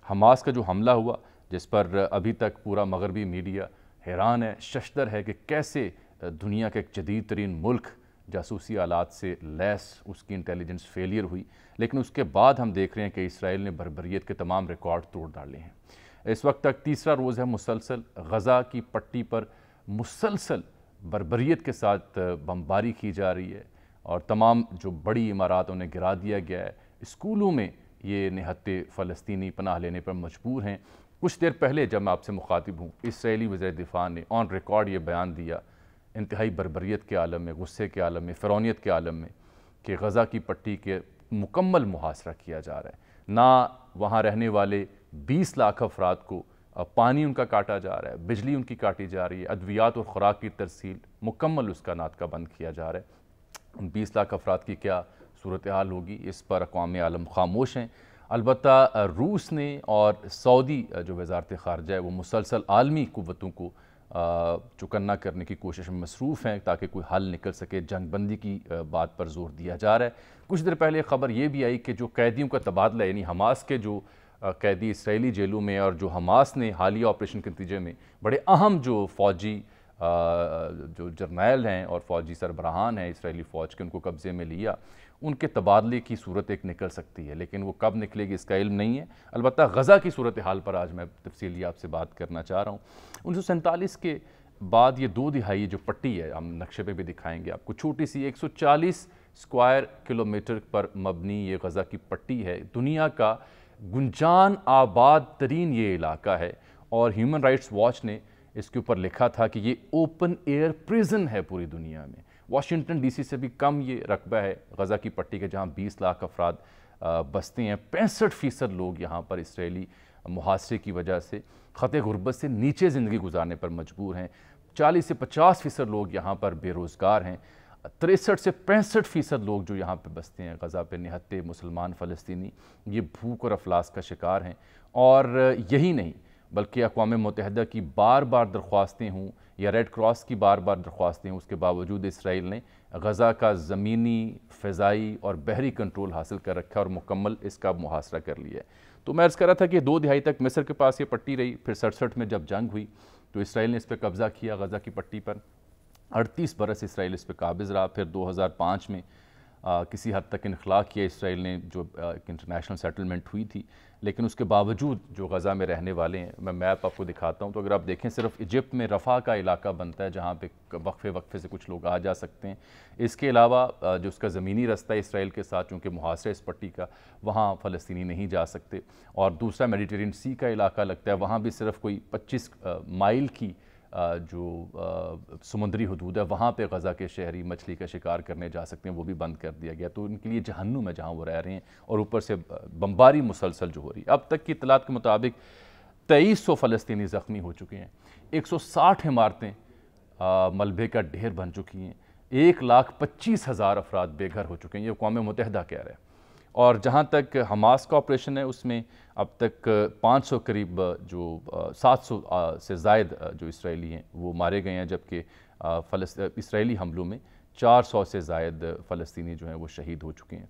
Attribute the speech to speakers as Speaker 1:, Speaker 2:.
Speaker 1: Hamas کا جو حملہ ہوا جس پر ابھی تک پورا مغربی میڈیا حیران ہے، ششدر ہے کہ کیسے دنیا کا ایک جدید ترین ملک جاسوسی آلات سے لیس اس کی انٹیلیجنس فیلئر ہوئی، لیکن اس کے بعد ہم دیکھ رہے ہیں کہ اسرائیل نے بربریت کے تمام ریکارڈ توڑ ڈالے ہیں۔ اس وقت تک تیسرا روز ہے مسلسل غزہ کی پٹی پر مسلسل بربریت کے ساتھ بمباری کی جا رہی ہے اور تمام جو بڑی عمارات انہیں گرا دیا گیا ہے۔ اسکولوں میں یہ نہتے فلسطینی پناہ لینے پر مجبور ہیں۔ کچھ دیر پہلے جب میں آپ سے مخاطب ہوں، اسرائیلی وزیر دفاع نے آن ریکارڈ یہ بیان دیا انتہائی بربریت کے عالم میں، غصے کے عالم میں، فرعونیت کے عالم میں، کہ غزہ کی پٹی کے مکمل محاصرہ کیا جا رہا ہے۔ نہ وہاں رہنے والے 20 لاکھ افراد کو پانی ان کا کاٹا جا رہا ہے، بجلی ان کی کاٹی جا رہی ہے، ادویات اور خوراک کی ترسیل مکمل اس کا ناطقہ بند کیا جا رہا ہے۔ ان 20 لاکھ افراد کی کیا صورتحال ہوگی، اس پر اقوام عالم خاموش ہیں۔ البتہ روس نے اور سعودی جو وزارت خارجہ ہے وہ مسلسل عالمی قوتوں کو چکنا کرنے کی کوشش میں مصروف ہیں تاکہ کوئی حل نکل سکے۔ جنگ بندی کی بات پر زور دیا جا رہا ہے۔ کچھ دیر پہلے خبر یہ بھی آئی کہ جو قیدیوں کا تبادلہ، یعنی حماس کے جو قیدی اسرائیلی جیلوں میں اور جو حماس نے حالیہ آپریشن کے نتیجے میں بڑے اہم جو فوجی جو جرنیل ہیں اور فوجی سربراہان ہیں اسرائیلی فوج کے، ان کو قبضے میں لیا، ان کے تبادلے کی صورت ایک نکل سکتی ہے، لیکن وہ کب نکلے گی اس کا علم نہیں ہے۔ البتہ غزہ کی صورتحال پر آج میں تفصیلی آپ سے بات کرنا چاہ رہا ہوں۔ 1947 کے بعد یہ 2 دہائی جو پٹی ہے، ہم نقشے پہ بھی دکھائیں گے آپ کو، چھوٹی سی 140 اسکوائر کلومیٹر پر مبنی یہ غزہ کی پٹی ہے، دنیا کا گنجان آباد ترین یہ علاقہ ہے، اور ہیومن رائٹس واچ نے اس کے اوپر لکھا تھا کہ یہ اوپن ایئر پریزن ہے پوری دنیا میں۔ واشنگٹن ڈی سی سے بھی کم یہ رقبہ ہے غزہ کی پٹی کے، جہاں 20 لاکھ افراد بستے ہیں۔ 65% لوگ یہاں پر اسرائیلی محاصرے کی وجہ سے خط غربت سے نیچے زندگی گزارنے پر مجبور ہیں۔ 40 سے 50% لوگ یہاں پر بے روزگار ہیں۔ 63 سے 65% لوگ جو یہاں پہ بستے ہیں غزہ پہ، نہتے مسلمان فلسطینی، یہ بھوک اور افلاس کا شکار ہیں۔ اور یہی نہیں بلکہ اقوام متحدہ کی بار بار درخواستیں ہوں یا ریڈ کراس کی بار بار درخواستیں ہوں، اس کے باوجود اسرائیل نے غزہ کا زمینی، فضائی اور بحری کنٹرول حاصل کر رکھا اور مکمل اس کا محاصرہ کر لیا ہے۔ تو میں عرض کر رہا تھا کہ 2 دہائی تک مصر کے پاس یہ پٹی رہی، پھر 67 میں جب جنگ ہوئی تو اسرائیل نے اس پہ قبضہ کیا غزہ کی پٹی پر۔ 38 برس اسرائیل اس پہ قابض رہا۔ پھر 2005 میں کسی حد تک انخلا کیا اسرائیل نے، جو ایک انٹرنیشنل سیٹلمنٹ ہوئی تھی، لیکن اس کے باوجود جو غزہ میں رہنے والے ہیں، میں میپ آپ کو دکھاتا ہوں، تو اگر آپ دیکھیں صرف ایجپٹ میں رفح کا علاقہ بنتا ہے جہاں پہ وقفے سے کچھ لوگ آ جا سکتے ہیں۔ اس کے علاوہ جو اس کا زمینی رستہ ہے اسرائیل کے ساتھ، چونکہ محاصرہ اس پٹی کا، وہاں فلسطینی نہیں جا سکتے۔ اور دوسرا میڈیٹرین سی کا علاقہ لگتا ہے، وہاں بھی صرف کوئی 25 مائل کی جو سمندری حدود ہے، وہاں پہ غزہ کے شہری مچھلی کا شکار کرنے جا سکتے ہیں، وہ بھی بند کر دیا گیا۔ تو ان کے لیے جہنم ہے جہاں وہ رہ رہے ہیں، اور اوپر سے بمباری مسلسل جو ہو رہی ہے۔ اب تک کی اطلاعات کے مطابق 2300 فلسطینی زخمی ہو چکے ہیں، 160 عمارتیں ملبے کا ڈھیر بن چکی ہیں، 1,25,000 افراد بے گھر ہو چکے ہیں، یہ اقوام متحدہ کہہ رہے ہیں۔ اور جہاں تک حماس کا آپریشن ہے، اس میں اب تک 500 قریب جو 700 سے زائد جو اسرائیلی ہیں وہ مارے گئے ہیں، جبکہ اسرائیلی حملوں میں 400 سے زائد فلسطینی جو ہیں وہ شہید ہو چکے ہیں۔